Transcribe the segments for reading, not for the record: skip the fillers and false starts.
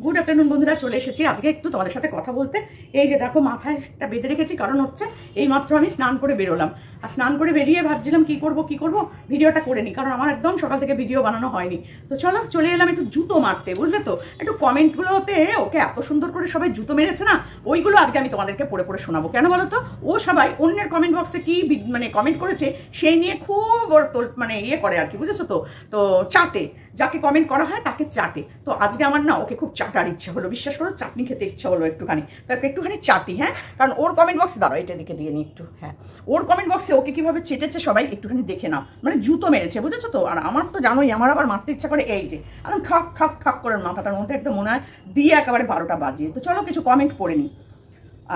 Good afternoon বন্ধুরা, চলে এসেছি আজকে একটু তোমাদের সাথে কথা বলতে। এই যে দেখো মাথাটা বেঁধে রেখেছি, কারণ হচ্ছে এই মাত্র আমি স্নান করে বেরোলাম। আর স্নান করে বেরিয়ে ভাবছিলাম কি করব ভিডিওটা করে নিই, কারণ আমার একদম সকাল থেকে ভিডিও বানানো হয়নি। তো চলো চলে এলাম একটু জুতো মারতে, বুঝলে তো। একটু কমেন্টগুলোতে ওকে এত সুন্দর করে সবাই জুতো মেরেছে না, ওইগুলো আজকে আমি তোমাদেরকে পড়ে পড়ে শোনাবো। কেন বলো তো, ও সবাই অন্যের কমেন্ট বক্সে কি মানে কমেন্ট করেছে সেই নিয়ে খুব ওর মানে ইয়ে করে আর কি, বুঝেছো তো। তো চাটে, যাকে কমেন্ট করা হয় তাকে চাটে। তো আজকে আমার না ওকে খুব চাটার ইচ্ছা হলো, বিশ্বাস করো, চাটনি খেতে ইচ্ছা হলো একটুখানি। তারপর একটুখানি চাটি, হ্যাঁ, কারণ ওর কমেন্ট বক্সে দাঁড়াও, এটা দিকে দিয়ে নি একটু, হ্যাঁ, ওর কমেন্ট বক্সে ওকে কিভাবে চেটেছে সবাই একটুখানি দেখে নাও। মানে জুতো মেরেছে, বুঝেছো তো। আর আমার তো জানোই, আমার আবার মারতে ইচ্ছা করে এই যে একদম ঠক ঠক ঠক করে মাথাটার মধ্যে একদম মনে হয় দিয়ে একেবারে 12টা বাজিয়ে। তো চলো কিছু কমেন্ট পড়ে নি।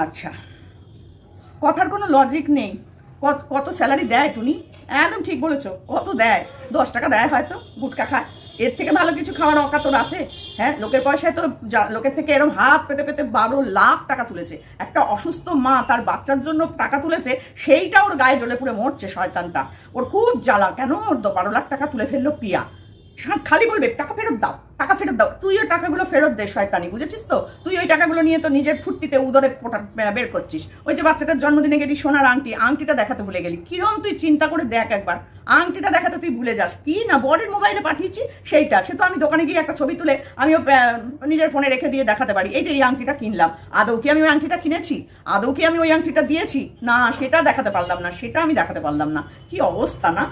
আচ্ছা, কথার কোনো লজিক নেই। কত স্যালারি দেয় টুনি? একদম ঠিক বলেছো, কত দেয়? 10 টাকা দেয় হয়তো, গুটকা খায়। এর থেকে ভালো কিছু খাওয়ার অকাতর আছে? হ্যাঁ, লোকের পয়সায় তো লোকের থেকে এরকম হাত পেতে পেতে 12 লাখ টাকা তুলেছে। একটা অসুস্থ মা তার বাচ্চার জন্য টাকা তুলেছে, সেইটা ওর গায়ে জ্বলে পুড়ে মরছে শয়তানটা। ওর খুব জ্বালা, কেন ওর 12 লাখ টাকা তুলে ফেললো পিয়া। খালি বলবে টাকা ফেরত দাও, টাকা ফেরত দাও। তুই ওই টাকাগুলো ফেরত দে শয়তানি, বুঝেছিস তো। তুই ওই টাকাগুলো নিয়ে তো নিজের ফুর্তিতে উদরে বের করছিস। ওই যে বাচ্চাটার জন্মদিনে গেলি সোনার আংটিটা দেখাতে ভুলে গেলি। কিরম তুই চিন্তা করে দেখ একবার, আংটিটা দেখাতে তুই ভুলে যাস। কি না বরের মোবাইলে পাঠিয়েছি সেইটা, সে তো আমি দোকানে গিয়ে একটা ছবি তুলে আমিও নিজের ফোনে রেখে দিয়ে দেখাতে পারি, এই যে এই আংটিটা কিনলাম। আদৌ কি আমি ওই আংটিটা কিনেছি? আদৌ কি আমি ওই আংটিটা দিয়েছি? না, সেটা দেখাতে পারলাম না, সেটা আমি দেখাতে পারলাম না। কি অবস্থা না,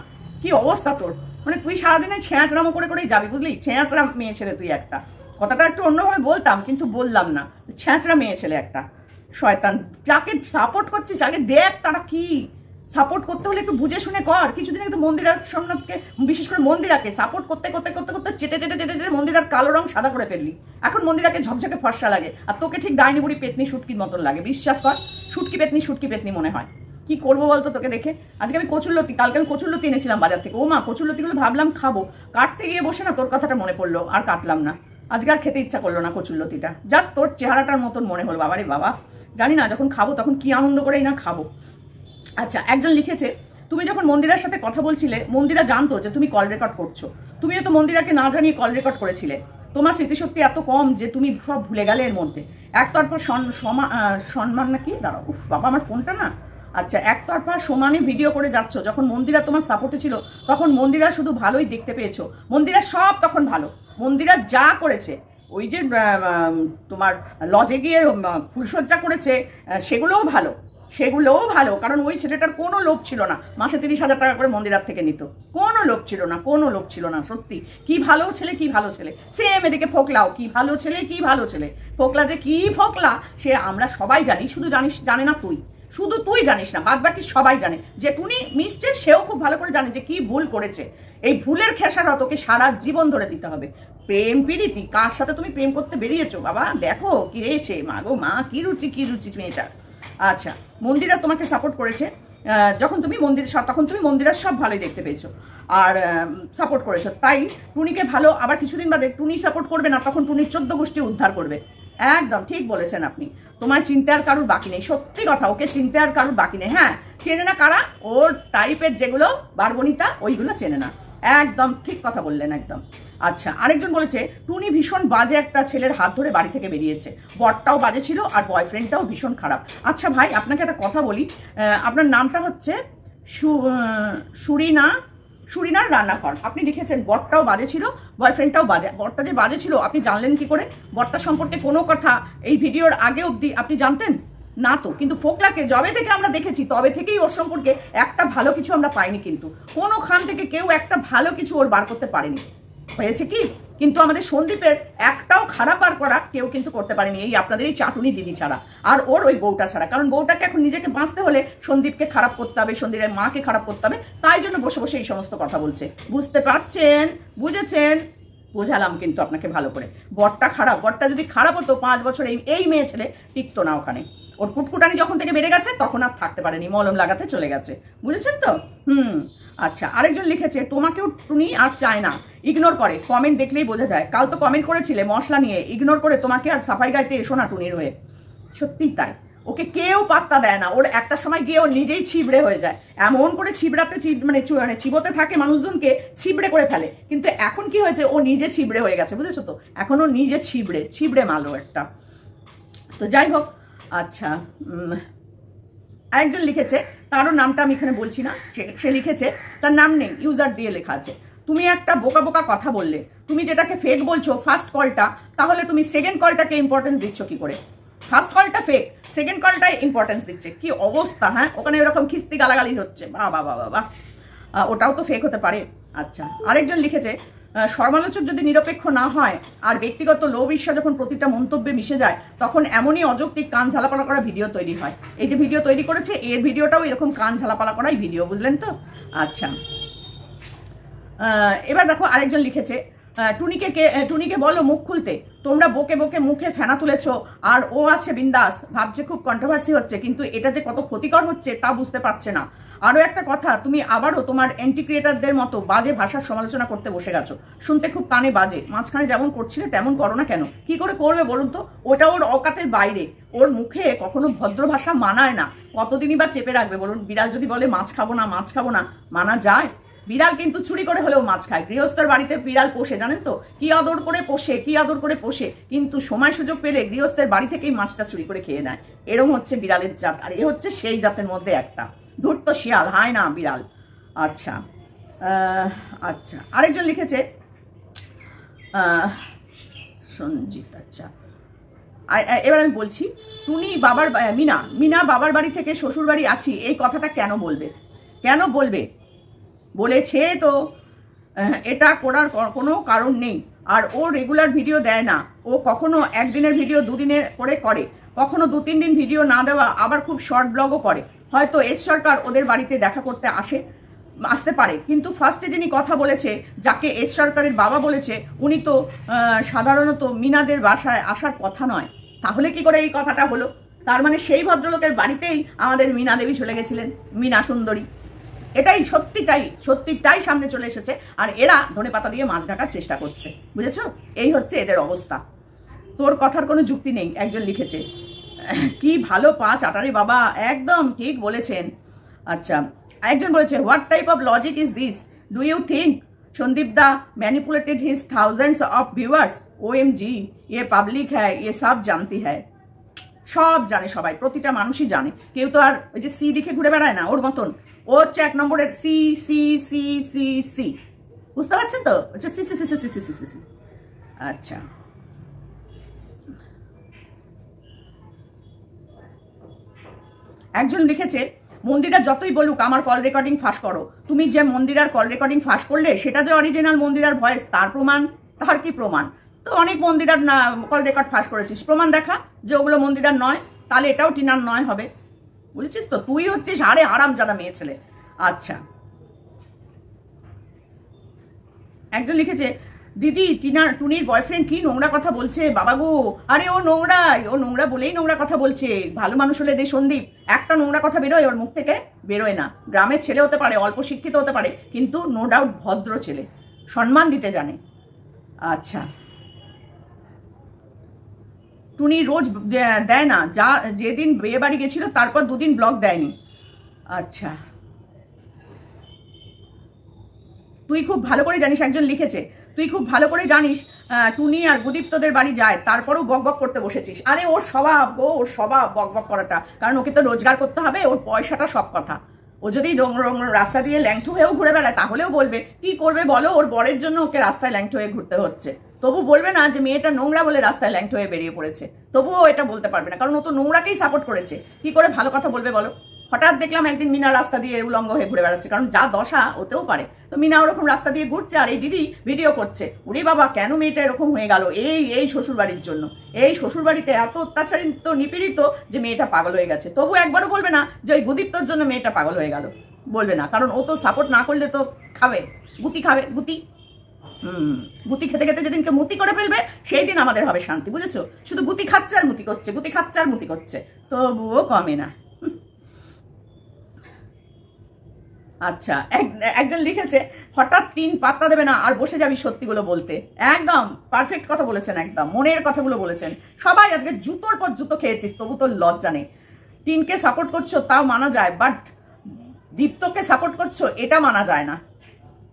কি অবস্থা তোর। মানে তুই সারাদিনে ছেঁচড়ামো করে করেই যাবি, বুঝলি। ছেঁচড়া মেয়ে ছেলে তুই একটা। কথাটা একটু অন্যভাবে বলতাম কিন্তু বললাম না। ছেঁচড়া মেয়ে ছেলে একটা, শয়তান। যাকে সাপোর্ট করছিস আগে দেখ তারা কি। সাপোর্ট করতে হলে একটু বুঝে শুনে কর। কিছুদিন আগে তো মন্দিরার সোমনাথকে, বিশেষ করে মন্দিরাকে সাপোর্ট করতে করতে করতে করতে চেটে চেটে চেটে চেটে মন্দিরার কালো রং সাদা করে ফেললি। এখন মন্দিরাকে ঝকঝকে ফর্সা লাগে, আর তোকে ঠিক ডাইনি বুড়ি পেতনি শুটকির মতন লাগে। বিশ্বাস কর, শুটকি পেতনি মনে হয়। কি করবো বলতো তোকে দেখে। আজকে আমি কচুরলতি, কালকে আমি কচুরলতি এনেছিলাম বাজার থেকে। ও মা, কচুরলতিগুলো ভাবলাম খাবো, কাটতে গিয়ে বসে না তোর কথাটা মনে পড়লো, আর কাটলাম না। আজকে আর খেতে ইচ্ছা করলো না কচুরলতিটা। জাস্ট তোর চেহারাটার মতন মনে হলো। বাবারে বাবা, জানি না যখন খাবো তখন কি আনন্দ করেই না খাবো। আচ্ছা, একজন লিখেছে, তুমি যখন মন্দিরার সাথে কথা বলছিলে, মন্দিরা জানতো যে তুমি কল রেকর্ড করছো? তুমিও তো মন্দিরাকে না জানিয়ে কল রেকর্ড করেছিলে। তোমার স্মৃতিশক্তি এত কম যে তুমি সব ভুলে গেলে এর মধ্যে। একতরফা সম্মান নাকি, দাঁড়াও, উফ বাবা আমার ফোনটা না। আচ্ছা, একতরফা সমানে ভিডিও করে যাচ্ছ। যখন মন্দিরা তোমার সাপোর্টে ছিল তখন মন্দিরা শুধু ভালোই দেখতে পেয়েছো। মন্দিরা সব তখন ভালো। মন্দিরা যা করেছে, ওই যে তোমার লজে গিয়ে ফুলসজ্জা করেছে, সেগুলোও ভালো, কারণ ওই ছেলেটার কোনো লোভ ছিল না। মাসে 30,000 টাকা করে মন্দিরার থেকে নিত। কোনো লোভ ছিল না, সত্যি। কি ভালো ছেলে। সেম এদিকে ফোকলাও কি ভালো ছেলে। ফোকলা যে কি ফোকলা সে আমরা সবাই জানি, শুধু জানে না তুই। শুধু তুই জানিস না, বাদ বাকি সবাই জানে। যে টুনি মিশছে সেও খুব ভালো করে জানে যে কি ভুল করেছে। এই ভুলের খেসারত তোকে সারা জীবন ধরে দিতে হবে। প্রেম প্রীতি, কার সাথে তুমি প্রেম করতে বেরিয়েছো বাবা, দেখো কি রে সে, মা গো মা, কি রুচি মেয়েটা। আচ্ছা, মন্দিরা তোমাকে সাপোর্ট করেছে যখন তুমি তখন তুমি মন্দিরার সব ভালোই দেখতে পেয়েছো আর সাপোর্ট করেছো। তাই টুনিকে ভালো, আবার কিছুদিন বাদে টুনি সাপোর্ট করবে না, তখন টুনির 14 গোষ্ঠী উদ্ধার করবে। একদম ঠিক বলেছেন আপনি। তোমার চিনতে আর কারুর বাকি নেই, সত্যি কথা। ওকে চিনতে আর কারুর বাকি নেই। হ্যাঁ, চেনে না কারা? ওর টাইপের যেগুলো বারবনিতা, ওইগুলো চেনে না। একদম ঠিক কথা বললেন, একদম। আচ্ছা, আরেকজন বলেছে, টুনি ভীষণ বাজে একটা ছেলের হাত ধরে বাড়ি থেকে বেরিয়েছে। বরটাও বাজে ছিল আর বয়ফ্রেন্ডটাও ভীষণ খারাপ। আচ্ছা ভাই, আপনাকে একটা কথা বলি, আপনার নামটা হচ্ছে সুরিনার রান্নাঘর। আপনি লিখেছেন বরটাও বাজে ছিল, বয়ফ্রেন্ডটাও বাজে। বরটা যে বাজে ছিল আপনি জানলেন কি করে? বরটা সম্পর্কে কোনো কথা এই ভিডিওর আগে অবধি আপনি জানতেন না তো। কিন্তু ফোকলাকে যবে থেকে আমরা দেখেছি তবে থেকেই ওর সম্পর্কে একটা ভালো কিছু আমরা পাইনি। কিন্তু কোনোখান থেকে কেউ একটা ভালো কিছু ওর বার করতে পারেনি। হয়েছে কি? কিন্তু আমাদের সন্দীপের একটাও খারাপ বার করা কেউ কিন্তু করতে পারেনি, এই আপনাদের এই চাটুনি দিদি ছাড়া, আর ওর ওই বউটা ছাড়া। কারণ বউটাকে এখন নিজেকে বাঁচতে হলে সন্দীপকে খারাপ করতে হবে, সন্দীপের মাকে খারাপ করতে হবে, তাই জন্য বসে বসে এই সমস্ত কথা বলছে। বুঝতে পারছেন? বুঝেছেন? বোঝালাম কিন্তু আপনাকে ভালো করে। বরটা খারাপ, বরটা যদি খারাপ হতো 5 বছর এই মেয়ে ছেলে টিকতো না ওখানে। ওর কুটকুটানি যখন থেকে বেড়ে গেছে তখন আর থাকতে পারেনি, মলম লাগাতে চলে গেছে। বুঝেছেন তো? আচ্ছা, আরেকজন লিখেছে, তোমাকেও টুনি আর চায় না, ইগনোর করে। কমেন্ট দেখলেই বোঝা যায়। কাল তো কমেন্ট করেছিলে মশলা নিয়ে, ইগনোর করে তোমাকে আর সাফাই গাইতে এসো না টুনির হয়ে। সত্যিই তাই। ওকে কেউ পাত্তা দেয় না। ওর একটা সময় গিয়ে ও নিজেই ছিবড়ে হয়ে যায়, এমন করে ছিবড়াতে মানে চিবোতে থাকে, মানুষজনকে ছিবড়ে করে ফেলে। কিন্তু এখন কি হয়েছে, ও নিজে ছিবড়ে হয়ে গেছে, বুঝেছো তো? এখন ও নিজে ছিবড়ে মালো একটা। তো যাই হোক, আচ্ছা, আরেকজন লিখেছে, তারও নামটা আমি এখানে বলছি না, সে লিখেছে, তার নাম নেই, ইউজার দিয়ে লেখা আছে, তুমি একটা বোকা বোকা কথা বললে, তুমি যেটাকে ফেক বলছো ফার্স্ট কলটা, তাহলে তুমি সেকেন্ড কলটাকে ইম্পর্টেন্স দিচ্ছ কি করে? ফার্স্ট কলটা ফেক, সেকেন্ড কলটাই ইম্পর্টেন্স দিচ্ছে, কি অবস্থা! হ্যাঁ, ওখানে এরকম খিস্তি গালাগালি হচ্ছে, বাবা বাবা বাবা, ওটাও তো ফেক হতে পারে। আচ্ছা, আরেকজন লিখেছে, সমালোচক যদি নিরপেক্ষ না হয় আর ব্যক্তিগত লোভ ঈর্ষা যখন প্রতিটা মন্তব্যে মিশে যায়, তখন এমনই অযৌক্তিক কান ঝালাপালা করা ভিডিও তৈরি হয়। এই যে ভিডিও তৈরি করেছে, এর ভিডিওটাও এরকম কান ঝালাপালা করাই ভিডিও, বুঝলেন তো? আচ্ছা, এবার দেখো, আরেকজন লিখেছে, টুনিকে বলো মুখ খুলতে, তোমরা বকে বকে মুখে ফেনা তুলেছ আর ও আছে বিন্দাস, ভাবছে খুব কন্ট্রোভার্সি হচ্ছে, কিন্তু এটা যে কত ক্ষতিকর হচ্ছে তা বুঝতে পারছে না। আরো একটা কথা, তুমি আবারও তোমার অ্যান্টি ক্রিয়েটারদের মতো বাজে ভাষার সমালোচনা করতে বসে গেছো, শুনতে খুব কানে বাজে। মাঝখানে যেমন করছিলে তেমন করো না কেন? কি করে করবে বলুন তো? ওটা ওর অকাতের বাইরে, ওর মুখে কখনো ভদ্র ভাষা মানায় না, কতদিনই বা চেপে রাখবে বলুন? বিড়াল যদি বলে মাছ খাবো না, মাছ খাবো না, মানা যায়? বিড়াল কিন্তু চুরি করে হলেও মাছ খায়। গৃহস্থের বাড়িতে বিড়াল পোষে, জানেন তো? কি আদর করে পোষে, কি আদর করে পোষে, কিন্তু সময় সুযোগ পেলে গৃহস্থের বাড়ি থেকেই মাছটা চুরি করে খেয়ে নেয়। এরম হচ্ছে বিড়ালের জাত, আর এ হচ্ছে সেই জাতের মধ্যে একটা, ধূর্ত শিয়াল, হায় না বিড়াল। আচ্ছা, আচ্ছা, আরেকজন লিখেছে, সঞ্জিত, আচ্ছা, এবার আমি বলছি, টুনি বাবার মিনা বাবার বাড়ি থেকে শ্বশুর বাড়ি আছি, এই কথাটা কেন বলবে? কেন বলবে? বলেছে তো, এটা করার কোনো কারণ নেই। আর ও রেগুলার ভিডিও দেয় না, ও কখনো একদিনের ভিডিও দুদিনের করে, কখনো 2-3 দিন ভিডিও না দেওয়া, আবার খুব শর্ট ব্লগও করে। হয়তো এস সরকার ওদের বাড়িতে দেখা করতে আসতে পারে, কিন্তু ফার্স্টে যিনি কথা বলেছে, যাকে এস সরকারের বাবা বলেছে, উনি তো সাধারণত মিনাদের বাসায় আসার কথা নয়। তাহলে কি করে এই কথাটা হলো? তার মানে সেই ভদ্রলোকের বাড়িতেই আমাদের মীনা দেবী চলে গেছিলেন, মীনা সুন্দরী। এটাই সত্যিটাই সামনে চলে এসেছে, আর এরা ধনেপাতা দিয়ে মাছ ঢাকার চেষ্টা করছে, বুঝেছো? এই হচ্ছে এদের অবস্থা। তোর কথার কোনো যুক্তি নেই, একজন লিখেছে। কি ভালো পা চাটারে বাবা, একদম ঠিক বলেছেন। আচ্ছা, একজন বলেছে, what type of logic is this? Do you think Sandeep দা manipulated his thousands of viewers? OMG, ये পাবলিক হ্যায়, ये সব জানতি হ্যায়। সব জানে সবাই, প্রতিটা মানুষই জানে, কেউ তো আর ওই যে সি লিখে ঘুরে বেড়ায় না ওর মতন। ও হচ্ছে 1 নম্বরের C C C C C, বুঝতে পারছেন তো? C C C C C C C. আচ্ছা, একজন লিখেছে, মন্দিরা যতই বলুক আমার কল রেকর্ডিং ফাঁস করো, তুমি যে মন্দিরার কল রেকর্ডিং ফাঁস করলে সেটা যে অরিজিনাল মন্দিরার ভয়েস, তার প্রমাণ? তার কি প্রমাণ? তো অনেক মন্দিরার না কল রেকর্ড ফাঁস করেছিস, প্রমাণ দেখা যে ওগুলো মন্দিরার নয়, তাহলে এটাও টিনার নয় হবে, বুঝেছিস তো? তুই হচ্ছিস আরে আরাম জানা মেয়ে ছেলে। আচ্ছা, একজন লিখেছে, দিদি টুনির বয়ফ্রেন্ড কি নোংরা কথা বলছে বাবা গো। আরে ও নোংরা বলেই নোংরা কথা বলছে। ভালো মানুষ হলে দে সন্দীপ, একটা নোংরা কথা বেরোয় ওর মুখ থেকে? বেরোয় না। গ্রামের ছেলে হতে পারে, অল্প শিক্ষিত হতে পারে, কিন্তু নো ডাউট ভদ্র ছেলে, সম্মান দিতে জানে। আচ্ছা, টুনি রোজ দেয় না, যেদিন বিয়ে বাড়ি গেছিল তারপর 2 দিন ব্লগ দেয়নি। আচ্ছা, তুই খুব ভালো করে জানিস, একজন লিখেছে, তুই খুব ভালো করে জানিস টুনি আর গুদীপ্তদের বাড়ি যায়, তারপরেও বকবক করতে বসেছিস। আরে ওর স্বভাব গো, ওর স্বভাব বকবক করাটা, কারণ ওকে তো রোজগার করতে হবে, ওর পয়সাটা সব কথা। ও যদি রাস্তা দিয়ে ল্যাংটু হয়েও ঘুরে বেড়ায় তাহলেও বলবে, কি করবে বলো, ওর বরের জন্য ওকে রাস্তায় ল্যাংটু হয়ে ঘুরতে হচ্ছে। তবু বলবে না যে মেয়েটা নোংরা বলে রাস্তায় ল্যাংটু হয়ে বেরিয়ে পড়েছে, তবুও এটা বলতে পারবে না, কারণ ও তো নোংরাকেই সাপোর্ট করেছে। কি করে ভালো কথা বলবে বলো? হঠাৎ দেখলাম একদিন মিনা রাস্তা দিয়ে উলঙ্গ হয়ে ঘুরে বেড়াচ্ছে, কারণ যা দশা ওতেও পারে। তো মিনা ওরকম রাস্তা দিয়ে ঘুরছে, আর এই দিদি ভিডিও করছে। উনি বাবা, কেন মেয়েটা এরকম হয়ে গেল? এই শ্বশুর বাড়ির জন্য। এই শ্বশুর বাড়িতে এত অত্যাচারিত, নিপীড়িত যে মেয়েটা পাগল হয়ে গেছে। তবু একবারও বলবে না যে ওই গুদীপ্তর জন্য মেয়েটা পাগল হয়ে গেল, বলবে না, কারণ ও তো সাপোর্ট না করলে তো খাবে, গুতি খাবে, গুতি। গুতি খেতে খেতে যেদিনকে মুতি করে ফেলবে সেই দিন আমাদের হবে শান্তি, বুঝেছো? শুধু গুতি খাচ্ছে আর মুতি করছে, গুতি খাচ্ছে আর মুতি করছে, তবুও কমে না। আচ্ছা, একজন লিখেছে, হঠাৎ 3 পাত্তা দেবে না আর বসে যাবি সত্যিগুলো বলতে। একদম পারফেক্ট কথা বলেছেন, একদম মনের কথাগুলো বলেছেন। সবাই আজকে জুতোর পর জুতো খেয়েছিস, তবু তোর লজ্জা নেই। টিনকে সাপোর্ট করছো তাও মানা যায়, বাট দীপ্তকে সাপোর্ট করছো এটা মানা যায় না।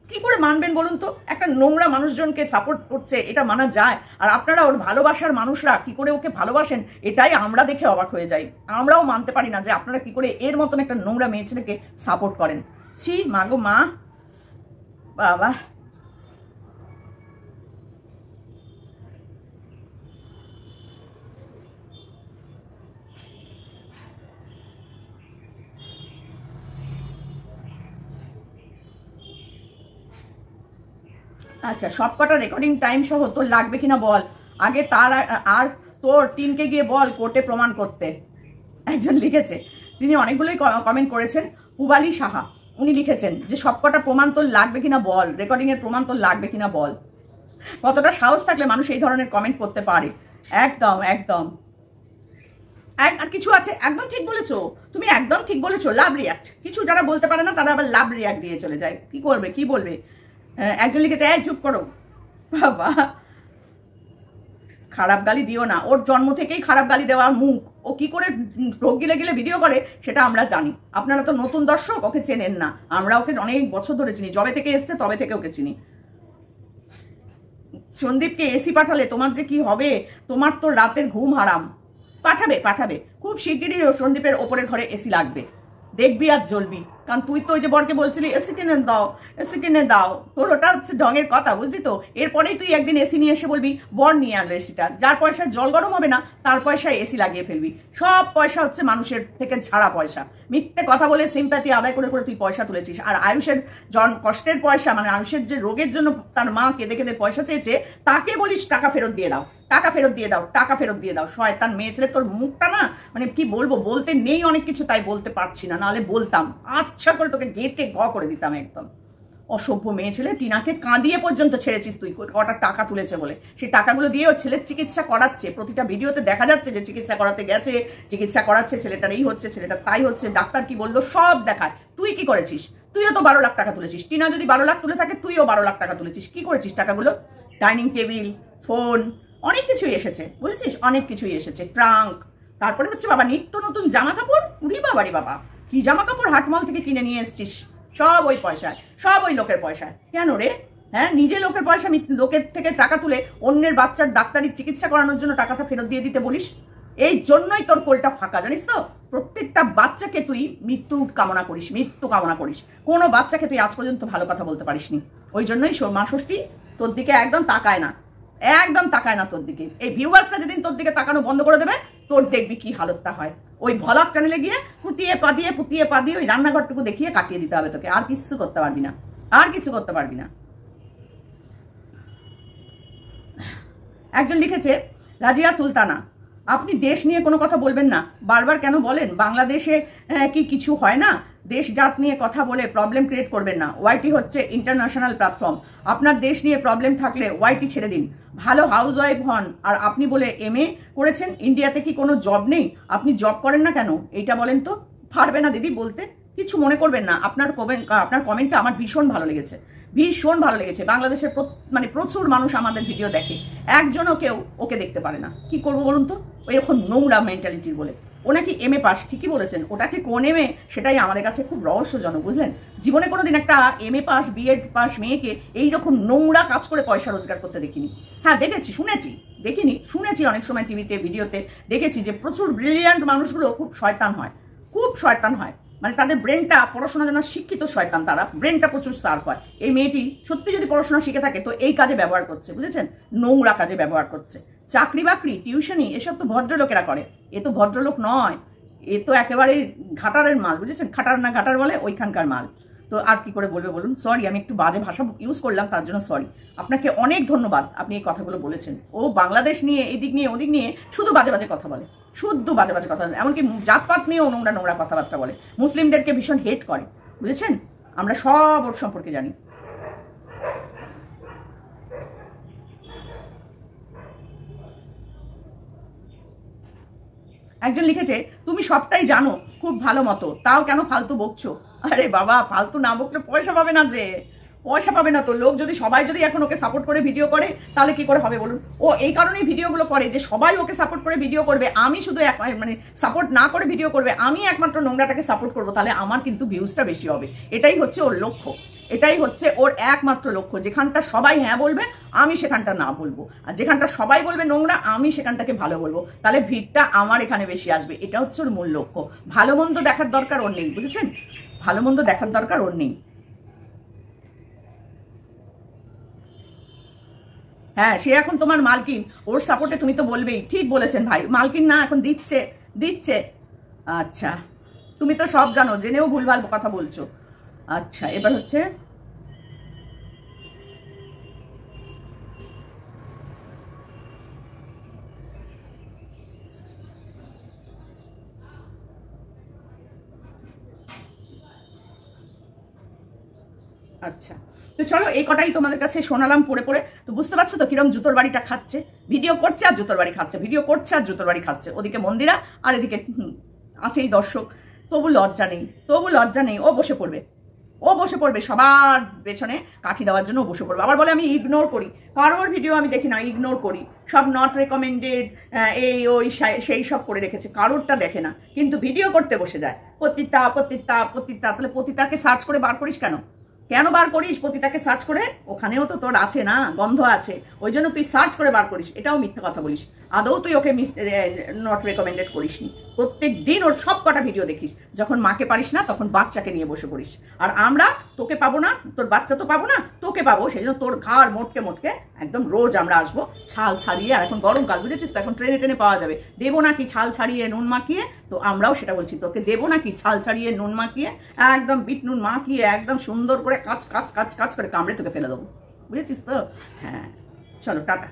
কি করে মানবেন বলুন তো? একটা নোংরা মানুষজনকে সাপোর্ট করছে এটা মানা যায়? আর আপনারা ওর ভালোবাসার মানুষরা কি করে ওকে ভালোবাসেন এটাই আমরা দেখে অবাক হয়ে যাই। আমরাও মানতে পারি না যে আপনারা কি করে এর মতন একটা নোংরা মেয়ে ছেলেকে সাপোর্ট করেন। ছি মা গো মা, বাবা। আচ্ছা, সবকটা রেকর্ডিং টাইম সহ তোর লাগবে কিনা বল আগে, তার আর তোর টিমকে গিয়ে বল কোর্টে প্রমাণ করতে। একজন লিখেছে, তিনি অনেকগুলোই কমেন্ট করেছেন, পুবালি সাহা, উনি লিখেছেন যে সবকটা প্রমাণ তোর লাগবে কিনা বল, রেকর্ডিং এর প্রমাণ তোর লাগবে কিনা বল। কতটা সাহস থাকলে মানুষ এই ধরনের কমেন্ট করতে পারে? একদম একদম। আর কিছু আছে, একদম ঠিক বলেছো তুমি, একদম ঠিক বলেছো। লাভ রিয়াক্ট, কিছু যারা বলতে পারে না তারা আবার লাভ রিয়াক্ট দিয়ে চলে যায়। কি করবে, কি বলবে? একজন লিখেছে, চুপ করো বাবা, খারাপ গালি দিও না। ওর জন্ম থেকেই খারাপ গালি দেওয়ার মুখ। ও কি করে ঢোক গিলে গিলে ভিডিও করে সেটা আমরা জানি। আপনারা তো নতুন দর্শক, ওকে চেনেন না। আমরা ওকে অনেক বছর ধরে চিনি, যবে থেকে এসছে তবে থেকে ওকে চিনি। সন্দীপকে এসি পাঠালে তোমার যে কি হবে, তোমার তো রাতের ঘুম হারাম। পাঠাবে পাঠাবে, খুব শিগগিরই সন্দীপের ওপরের ঘরে এসি লাগবে, দেখবি আর জ্বলবি। কারণ তুই তো ওই যে বরকে বলছিলি এসি কিনে দাও, এসি কিনে দাও, তোর ওটা হচ্ছে ঢঙের কথা, বুঝলি তো? এরপরেই তুই একদিন এসি নিয়ে এসে বলবি বর নিয়ে আনলো এসিটা, যার পয়সায় জল গরম হবে না তার পয়সায় এসি লাগিয়ে ফেলবি। সব পয়সা হচ্ছে মানুষের থেকে ঝাড়া পয়সা। মিথ্যে কথা বলে সিম্প্যাথি আদায় করে করে তুই পয়সা তুলেছিস। আর আয়ুষের কষ্টের পয়সা, মানে আয়ুষের যে রোগের জন্য তার মা কেঁদে কেঁদে পয়সা চেয়েছে, তাকে বলিস টাকা ফেরত দিয়ে দাও, টাকা ফেরত দিয়ে দাও, টাকা ফেরত দিয়ে দাও। শয়তান মেয়ে ছেলে, তোর মুখটা না, মানে কি বলবো, বলতে নেই অনেক কিছু, তাই বলতে পারছি না, নাহলে বলতাম। আচ্ছা করে তোকে গেটকে গ করে দিতাম একদম। অসভ্য মেয়ে ছেলে, টিনাকে কাঁদিয়ে পর্যন্ত ছেড়েছিস তুই, কটা টাকা তুলেছে বলে। সেই টাকাগুলো দিয়ে ওর ছেলের চিকিৎসা করাচ্ছে। প্রতিটা ভিডিওতে দেখা যাচ্ছে যে চিকিৎসা করাতে গেছে, চিকিৎসা করাচ্ছে, ছেলেটার এই হচ্ছে, ছেলেটার তাই হচ্ছে, ডাক্তার কি বললো সব দেখায়। তুই কি করেছিস? তুইও তো 12 লাখ টাকা তুলেছিস। টিনা যদি 12 লাখ তুলে থাকে, তুইও 12 লাখ টাকা তুলেছিস। কি করেছিস টাকাগুলো? ডাইনিং টেবিল, ফোন, অনেক কিছুই এসেছে, বুঝেছিস? অনেক কিছুই এসেছে, ট্রাঙ্ক। তারপরে হচ্ছে বাবা নিত্য নতুন জামা কাপড়। উড়ি বাবা রে বাবা, কি জামা কাপড় হাটমল থেকে কিনে নিয়ে এসছিস, সব ওই পয়সায়, সব ওই লোকের পয়সায়। কেন রে? হ্যাঁ, নিজে লোকের পয়সা, লোকের থেকে টাকা তুলে অন্যের বাচ্চার ডাক্তারি চিকিৎসা করানোর জন্য টাকাটা ফেরত দিয়ে দিতে বলিস। এই জন্যই তোর কোলটা ফাঁকা, জানিস তো? প্রত্যেকটা বাচ্চাকে তুই মৃত্যু কামনা করিস, মৃত্যু কামনা করিস। কোনো বাচ্চাকে তুই আজ পর্যন্ত ভালো কথা বলতে পারিসনি। ওই জন্যই মা ষষ্ঠী তোর দিকে একদম তাকায় না, একদম তাকায় না তোর দিকে। এই ভিউয়ার্সরা যেদিন তোর দিকে তাকানো বন্ধ করে দেবে, তোর দেখবি কি হালতটা হয়। ওই ভ্লগ চ্যানেলে গিয়ে পুতিয়ে পাদিয়ে ওই রান্নাঘরটুকু দেখিয়ে কাটিয়ে দিতে হবে তোকে। আর কিছু করতে পারবি না, আর কিছু করতে পারবি না। একজন লিখেছে, রাজিয়া সুলতানা, আপনি দেশ নিয়ে কোনো কথা বলবেন না, বারবার কেন বলেন? বাংলাদেশে কি কিছু হয় না? দেশ জাত নিয়ে কথা বলে প্রবলেম ক্রিয়েট করবেন না। ওয়াইটি হচ্ছে ইন্টারন্যাশনাল প্ল্যাটফর্ম। আপনার দেশ নিয়ে প্রবলেম থাকলে ওয়াইটি ছেড়ে দিন। ভালো হাউস ওয়াইফ হন। আর আপনি বলে MA করেছেন, ইন্ডিয়াতে কি কোনো জব নেই? আপনি জব করেন না কেন? এইটা বলেন তো। পারবে না দিদি বলতে, কিছু মনে করবেন না। আপনার কমেন্টটা আমার ভীষণ ভালো লেগেছে, ভীষণ ভালো লেগেছে। বাংলাদেশের মানে প্রচুর মানুষ আমাদের ভিডিও দেখে, একজনও কেউ ওকে দেখতে পারে না। কি করবো বলুন তো? এরকম নোংরা মেন্টালিটির বলে। ও নাকি MA পাস, ঠিকই বলেছেন। ওটা ঠিক কোন MA সেটাই আমাদের কাছে খুব রহস্যজনক, বুঝলেন? জীবনে কোনোদিন একটা MA পাস, BEd পাস মেয়েকে এইরকম নোংরা কাজ করে পয়সা রোজগার করতে দেখিনি। হ্যাঁ দেখেছি, শুনেছি, দেখিনি, শুনেছি অনেক সময় টিভিতে, ভিডিওতে দেখেছি যে প্রচুর ব্রিলিয়ান্ট মানুষগুলো খুব শয়তান হয়, খুব শয়তান হয়। মানে তাদের ব্রেনটা, পড়াশোনা যেন শিক্ষিত শয়তান, তারা ব্রেনটা প্রচুর শার্প হয়। এই মেয়েটি সত্যি যদি পড়াশোনা শিখে থাকে তো এই কাজে ব্যবহার করছে, বুঝেছেন? নোংরা কাজে ব্যবহার করছে। চাকরি বাকরি, টিউশনি এসব তো ভদ্রলোকেরা করে। এ তো ভদ্রলোক নয়, এ তো একেবারে ঘাটারের মাল, বুঝেছেন? খাটার না ঘাটার বলে, ওইখানকার মাল। তো আর কি করে বলবে বলুন? সরি, আমি একটু বাজে ভাষা ইউজ করলাম, তার জন্য সরি। আপনাকে অনেক ধন্যবাদ, আপনি এই কথাগুলো বলেছেন। ও বাংলাদেশ নিয়ে, এদিক নিয়ে, ওদিক নিয়ে শুধু বাজে বাজে কথা বলে, শুদ্ধ বাজে বাজে কথা বলে। এমনকি জাতপাত নিয়েও নোংরা নোংরা কথাবার্তা বলে, মুসলিমদেরকে ভীষণ হেট করে, বুঝেছেন? আমরা সব ওর সম্পর্কে জানি। একজন লিখেছে, তুমি সবটাই জানো খুব ভালো মতো, তাও কেন ফালতু বকছো? আরে বাবা, ফালতু না বকলে পয়সা পাবে না যে। পয়সা পাবে না তো। লোক যদি সবাই যদি এখন ওকে সাপোর্ট করে ভিডিও করে তাহলে কি করে হবে বলুন? ও এই কারণেই ভিডিওগুলো করে যে সবাই ওকে সাপোর্ট করে ভিডিও করবে, আমি শুধু মানে সাপোর্ট না করে ভিডিও করবে, আমি একমাত্র নোংরাটাকে সাপোর্ট করবো, তাহলে আমার কিন্তু ভিউজটা বেশি হবে। এটাই হচ্ছে ওর লক্ষ্য, এটাই হচ্ছে ওর একমাত্র লক্ষ্য। যেখানটা সবাই হ্যাঁ বলবে আমি সেখানটা না বলবো, আর যেখানটা সবাই বলবে নোংরা আমি সেখানটাকে ভালো বলবো, তাহলে ভিড়টা আমার এখানে বেশি আসবে। এটা হচ্ছে ওর মূল লক্ষ্য। ভালো মন্দ দেখার দরকার ওর নেই, বুঝেছেন? ভালো মন্দ দেখার দরকার ওর নেই। হ্যাঁ, সে এখন তোমার মালকিন, ওর সাপোর্টে তুমি তো বলবেই। ঠিক বলেছেন ভাই, মালকিন না এখন দিচ্ছে দিচ্ছে। আচ্ছা, তুমি তো সব জানো, জেনেও ভুলভাল কথা বলছো। আচ্ছা, এবার হচ্ছে আচ্ছা, তো চলো এই কটাই তোমাদের কাছে শোনালাম পড়ে পড়ে। তো বুঝতে পারছো তো কিরম জুতোর বাড়িটা খাচ্ছে? ভিডিও করছে আর জুতোর বাড়ি খাচ্ছে, ভিডিও করছে আর জুতোর বাড়ি খাচ্ছে। ওদিকে মন্দিরা আর এদিকে আছেই দর্শক। তবু লজ্জা নেই, তবু লজ্জা নেই। ও বসে পড়বে, ও বসে পড়বে সবার পেছনে কাঠি দেওয়ার জন্য। ও বসে পড়বে, আবার বলে আমি ইগনোর করি, কারোর ভিডিও আমি দেখি না, ইগনোর করি, সব নট রেকমেন্ডেড, এই ওই সেই সব করে রেখেছে, কারোরটা দেখে না, কিন্তু ভিডিও করতে বসে যায়। পতিতা পতিতা পতিতা, তাহলে পতিতাকে সার্চ করে বার করিস কেন? কেন বার করিস পতিতাকে সার্চ করে? ওখানেও তো তোর আছে না, গন্ধ আছে, ওই জন্য তুই সার্চ করে বার করিস। এটাও মিথ্যা কথা বলিস। আদৌ তুই ওকে নট রেকমেন্ডেড করিসনি। প্রত্যেক দিন ওর সব কটা ভিডিও দেখিস। যখন মাকে পারিস না তখন বাচ্চাকে নিয়ে বসে পড়িস। আর আমরা তোকে পাবো না, তোর বাচ্চা তো পাবো না, তোকে পাবো। সেই জন্য তোর ঘাড় মোটকে মোটকে একদম রোজ আমরা আসবো ছাল ছাড়িয়ে। আর এখন গরমকাল, বুঝেছিস তো, এখন ট্রেনে ট্রেনে পাওয়া যাবে। দেবো নাকি ছাল ছাড়িয়ে নুন মাখিয়ে? তো আমরাও সেটা বলছি, তোকে দেবো নাকি ছাল ছাড়িয়ে নুন মাখিয়ে, একদম বিট নুন মাখিয়ে একদম সুন্দর করে কাচ কাচ কাচ কাচ করে কামড়ে তোকে ফেলে দেবো। বুঝেছিস তো? হ্যাঁ, চলো টাটা।